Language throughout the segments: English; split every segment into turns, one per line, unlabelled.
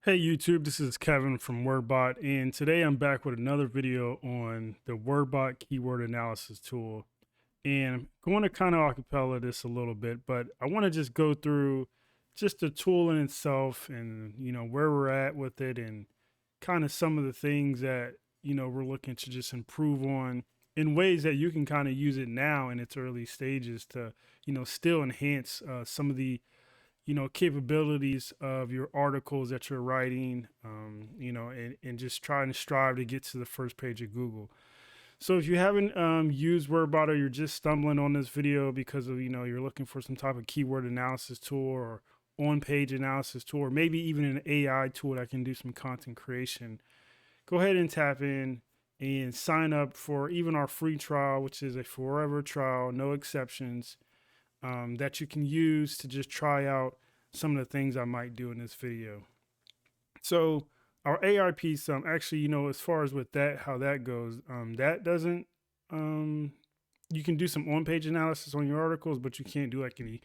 Hey YouTube, this is Kevin from Wordbot, and today I'm back with another video on the Wordbot Keyword Analysis tool. And I'm going to kind of acapella this a little bit, but I want to just go through just the tool in itself and, where we're at with it and kind of some of the things that, we're looking to just improve on in ways that you can kind of use it now in its early stages to, still enhance some of the capabilities of your articles that you're writing, and just trying to strive to get to the first page of Google. So if you haven't used Wordbot, or you're just stumbling on this video because of, you're looking for some type of keyword analysis tool or on-page analysis tool, or maybe even an AI tool that can do some content creation, go ahead and tap in and sign up for even our free trial, which is a forever trial, no exceptions, that you can use to just try out some of the things I might do in this video. So our AI piece, actually, as far as with that, how that goes, that doesn't, you can do some on-page analysis on your articles, but you can't do like any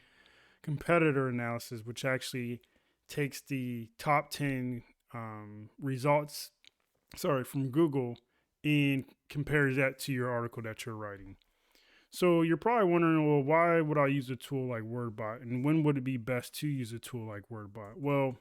competitor analysis, which actually takes the top 10 results, from Google, and compares that to your article that you're writing. So you're probably wondering, well, why would I use a tool like Wordbot, and when would it be best to use a tool like Wordbot? Well,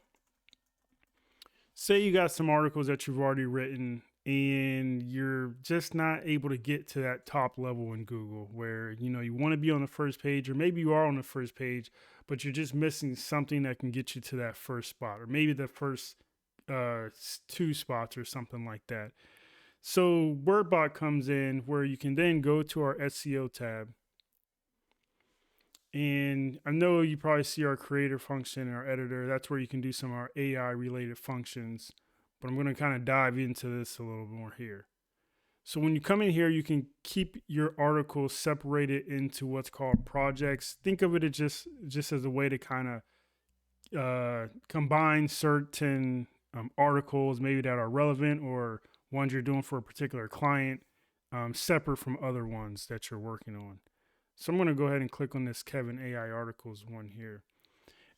say you got some articles that you've already written and you're just not able to get to that top level in Google where, you want to be on the first page, or maybe you are on the first page, but you're just missing something that can get you to that first spot, or maybe the first two spots or something like that. So Wordbot comes in where you can then go to our SEO tab. And I know you probably see our creator function in our editor. That's where you can do some of our AI related functions. But I'm going to kind of dive into this a little more here. So when you come in here, you can keep your articles separated into what's called projects. Think of it as just as a way to kind of combine certain articles maybe that are relevant, or ones you're doing for a particular client, separate from other ones that you're working on. So I'm going to go ahead and click on this Kevin AI articles one here.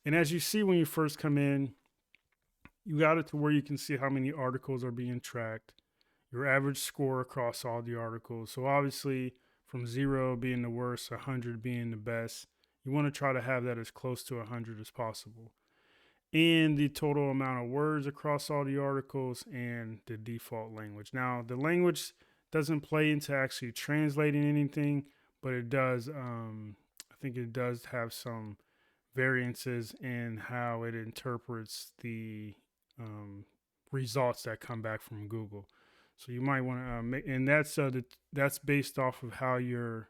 And as you see, when you first come in, you got it to where you can see how many articles are being tracked, your average score across all the articles. So obviously from 0 being the worst, 100 being the best, you want to try to have that as close to 100 as possible. And the total amount of words across all the articles, and the default language. Now, the language doesn't play into actually translating anything, but it does, I think it does have some variances in how it interprets the results that come back from Google. So you might want to make, and that's based off of how your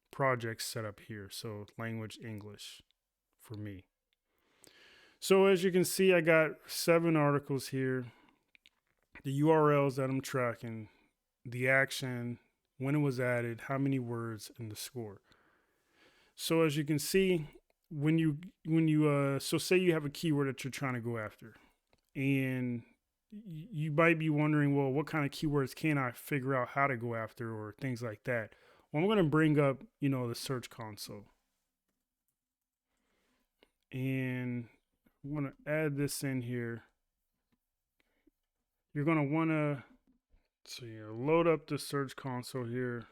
project's set up here. So language English for me. So as you can see, I got 7 articles here, the URLs that I'm tracking, the action, when it was added, how many words, and the score. So as you can see, so say you have a keyword that you're trying to go after, and you might be wondering, well, what kind of keywords can I figure out how to go after, or things like that. Well, I'm going to bring up, the Search Console, and I'm going to add this in here. You're going to want to load up the Search Console here.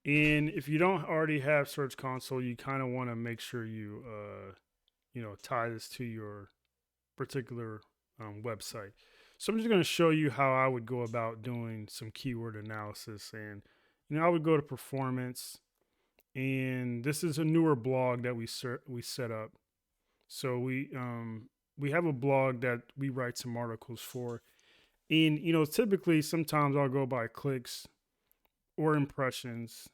And if you don't already have Search Console, you kind of want to make sure you, tie this to your particular website. So I'm just going to show you how I would go about doing some keyword analysis. And, I would go to performance, and this is a newer blog that we set up. So we have a blog that we write some articles for. And, typically sometimes I'll go by clicks or impressions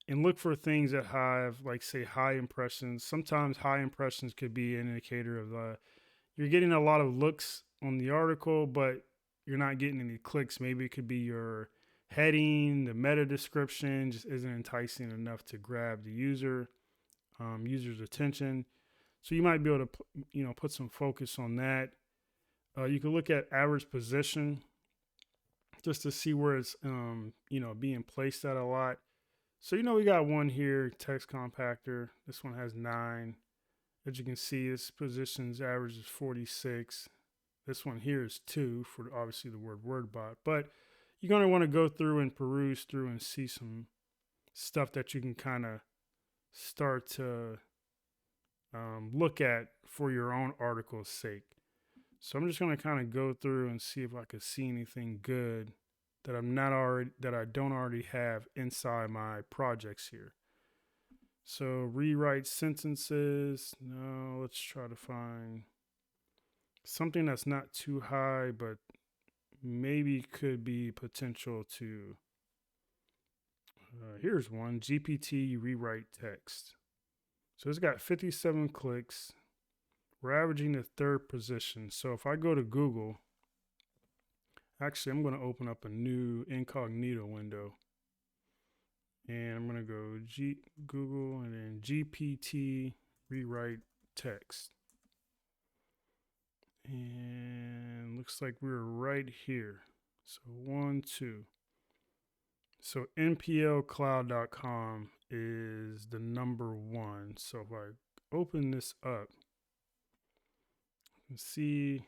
and look for things that have, like, say, high impressions. Sometimes high impressions could be an indicator of you're getting a lot of looks on the article, but you're not getting any clicks. Maybe it could be your heading, the meta description just isn't enticing enough to grab the user's attention. So you might be able to, put some focus on that. You can look at average position just to see where it's, being placed at a lot. So, we got one here, text compactor. This one has 9. As you can see, this position's average is 46. This one here is 2 for obviously the word Wordbot, but you're going to want to go through and peruse through and see some stuff that you can kind of start to look at for your own article's sake. So I'm just going to kind of go through and see if I could see anything good that I don't already have inside my projects here. So rewrite sentences. No, let's try to find something that's not too high, but maybe could be potential to. Here's one: GPT rewrite text. So it's got 57 clicks. We're averaging the 3rd position. So if I go to Google, actually, I'm going to open up a new incognito window. And I'm going to go Google and then GPT rewrite text. And looks like we're right here. So 1, 2. So nplcloud.com is the number 1. So if I open this up, you can see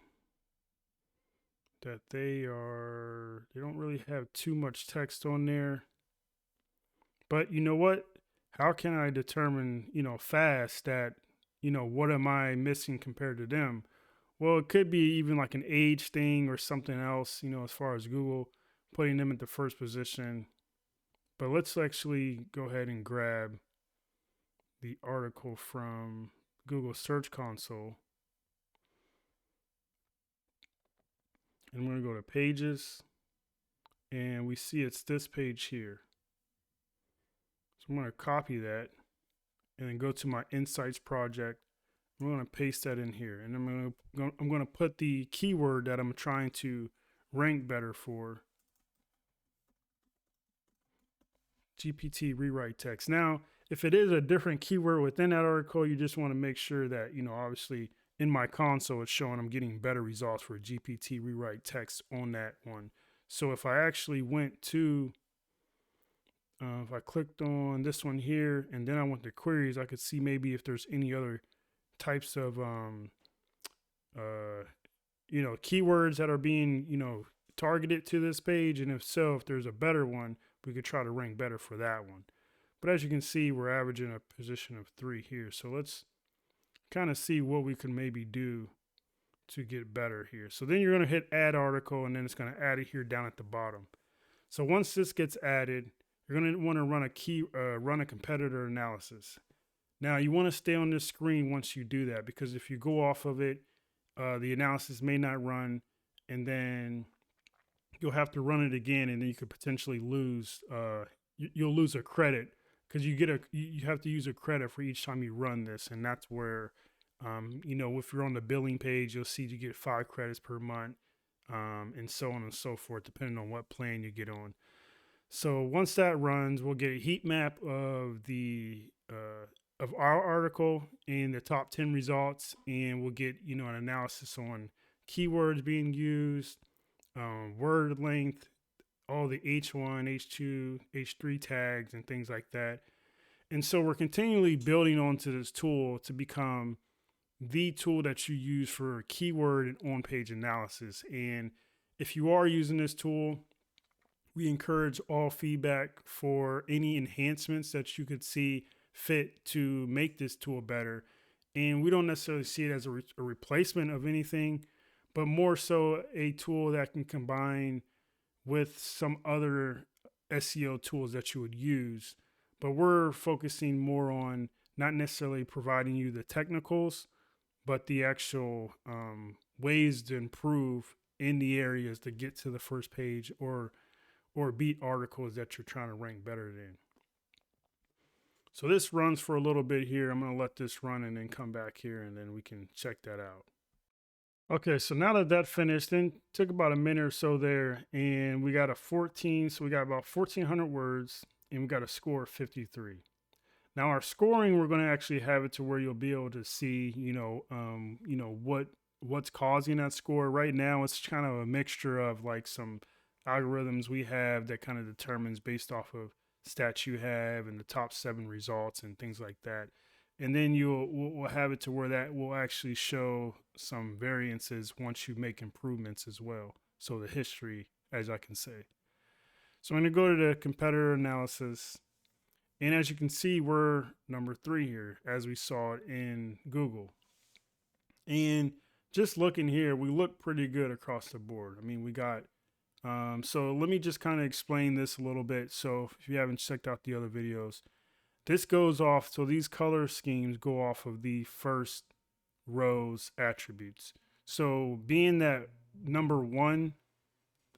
that they don't really have too much text on there. But you know what? How can I determine, fast that, what am I missing compared to them? Well, it could be even like an age thing or something else, as far as Google putting them at the 1st position. But let's actually go ahead and grab the article from Google Search Console. And I'm going to go to Pages. And we see it's this page here. So I'm going to copy that and then go to my Insights project. I'm going to paste that in here. And I'm going to put the keyword that I'm trying to rank better for. GPT rewrite text. Now, if it is a different keyword within that article, you just want to make sure that, obviously in my console, it's showing I'm getting better results for GPT rewrite text on that one. So if I actually went to, if I clicked on this one here and then I went to queries, I could see maybe if there's any other types of, keywords that are being, targeted to this page. And if so, if there's a better one, we could try to rank better for that one. But as you can see, we're averaging a position of 3 here. So let's kind of see what we can maybe do to get better here. So then you're going to hit add article, and then it's going to add it here down at the bottom. So once this gets added, you're going to want to run a competitor analysis. Now you want to stay on this screen once you do that, because if you go off of it, the analysis may not run, and then you'll have to run it again, and then you could potentially lose. You'll lose a credit because you have to use a credit for each time you run this, and that's where, if you're on the billing page, you'll see you get 5 credits per month, and so on and so forth, depending on what plan you get on. So once that runs, we'll get a heat map of of our article and the top 10 results, and we'll get an analysis on keywords being used, word length, all the H1, H2, H3 tags and things like that. And so we're continually building onto this tool to become the tool that you use for keyword and on-page analysis. And if you are using this tool, we encourage all feedback for any enhancements that you could see fit to make this tool better. And we don't necessarily see it as a replacement of anything, but more so a tool that can combine with some other SEO tools that you would use. But we're focusing more on not necessarily providing you the technicals, but the actual ways to improve in the areas to get to the first page or beat articles that you're trying to rank better than. So this runs for a little bit here. I'm going to let this run and then come back here and then we can check that out. Okay, so now that finished, then took about a minute or so there, and we got so we got about 1,400 words, and we got a score of 53. Now our scoring, we're going to actually have it to where you'll be able to see, what's causing that score. Right now, it's kind of a mixture of like some algorithms we have that kind of determines based off of stats you have and the top 7 results and things like that. and then we'll have it to where that will actually show some variances once you make improvements as well. So the history, as I can say. So I'm going to go to the competitor analysis. And as you can see, we're number 3 here, as we saw it in Google. And just looking here, we look pretty good across the board. I mean, we got, so let me just kind of explain this a little bit. So if you haven't checked out the other videos, this goes off, so these color schemes go off of the first row's attributes. So being that number 1,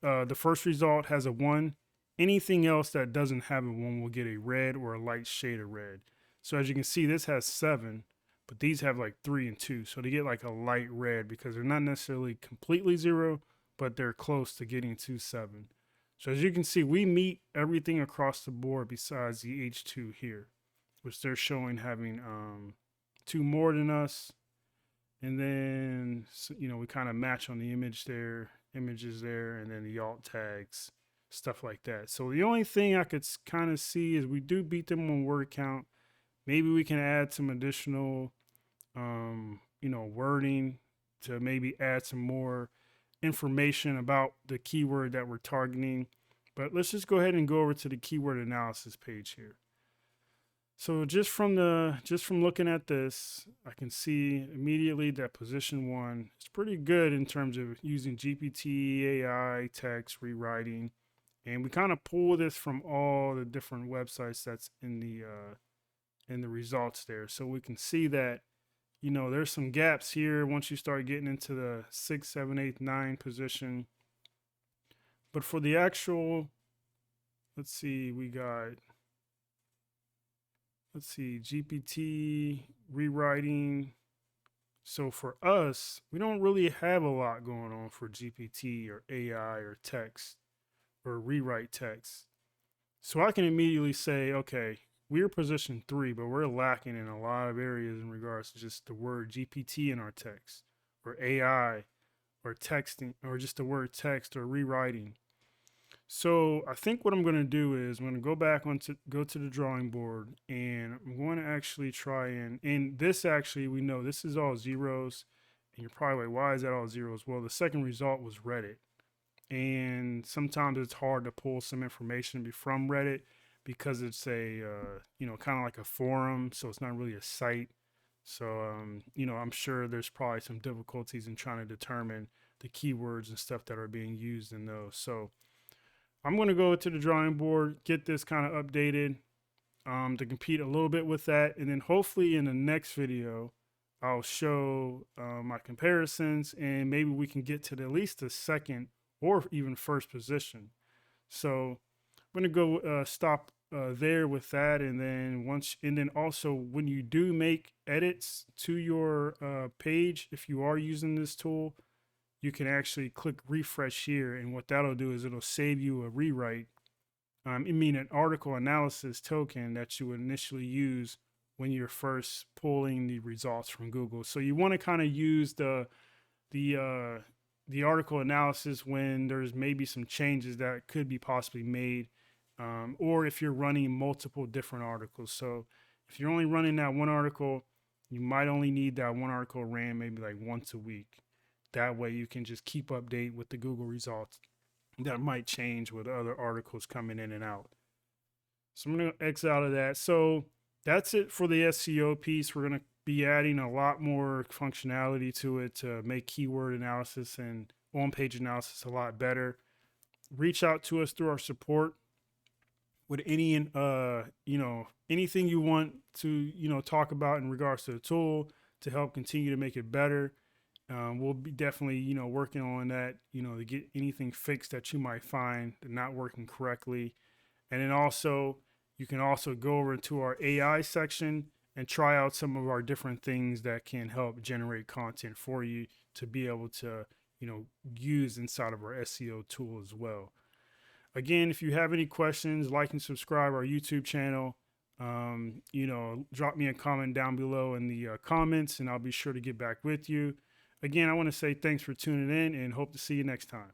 the first result has a 1, anything else that doesn't have a 1 will get a red or a light shade of red. So as you can see, this has 7, but these have like 3 and 2. So they get like a light red because they're not necessarily completely 0, but they're close to getting to 7. So as you can see, we meet everything across the board besides the H2 here, which they're showing having 2 more than us. And then, you know, we kind of match on the images there, and then the alt tags, stuff like that. So the only thing I could kind of see is we do beat them on word count. Maybe we can add some additional, you know, wording to maybe add some more information about the keyword that we're targeting. But let's just go ahead and go over to the keyword analysis page here. So just from looking at this, I can see immediately that position 1 is pretty good in terms of using GPT, AI, text, rewriting. And we kind of pull this from all the different websites that's in the results there. So we can see that, you know, there's some gaps here once you start getting into the 6, 7, 8, 9 position. But for the actual, let's see, GPT, rewriting. So for us, we don't really have a lot going on for GPT or AI or text or rewrite text. So I can immediately say, okay, we're position 3, but we're lacking in a lot of areas in regards to just the word GPT in our text, or AI, or texting, or just the word text or rewriting. So I think what I'm going to do is I'm going to go to the drawing board, and I'm going to actually try and this actually, we know this is all zeros, and you're probably like, why is that all zeros? Well, the second result was Reddit, and sometimes it's hard to pull some information from Reddit because it's a, you know, kind of like a forum, so it's not really a site. So, you know, I'm sure there's probably some difficulties in trying to determine the keywords and stuff that are being used in those. So I'm going to go to the drawing board, get this kind of updated to compete a little bit with that. And then hopefully in the next video, I'll show my comparisons, and maybe we can get to at least the second or even first position. So I'm going to go stop there with that. And then also when you do make edits to your page, if you are using this tool, you can actually click refresh here, and what that'll do is it'll save you a rewrite. An article analysis token that you would initially use when you're first pulling the results from Google. So you want to kind of use the article analysis when there's maybe some changes that could be possibly made, or if you're running multiple different articles. So if you're only running that one article, you might only need that one article ran maybe like once a week. That way you can just keep update with the Google results that might change with other articles coming in and out. So I'm going to X out of that. So that's it for the SEO piece. We're going to be adding a lot more functionality to it to make keyword analysis and on-page analysis a lot better. Reach out to us through our support with any, anything you want to, talk about in regards to the tool to help continue to make it better. We'll be definitely, working on that, to get anything fixed that you might find not working correctly. And then also, you can also go over to our AI section and try out some of our different things that can help generate content for you to be able to, use inside of our SEO tool as well. Again, if you have any questions, like and subscribe our YouTube channel. Drop me a comment down below in the comments, and I'll be sure to get back with you. Again, I want to say thanks for tuning in and hope to see you next time.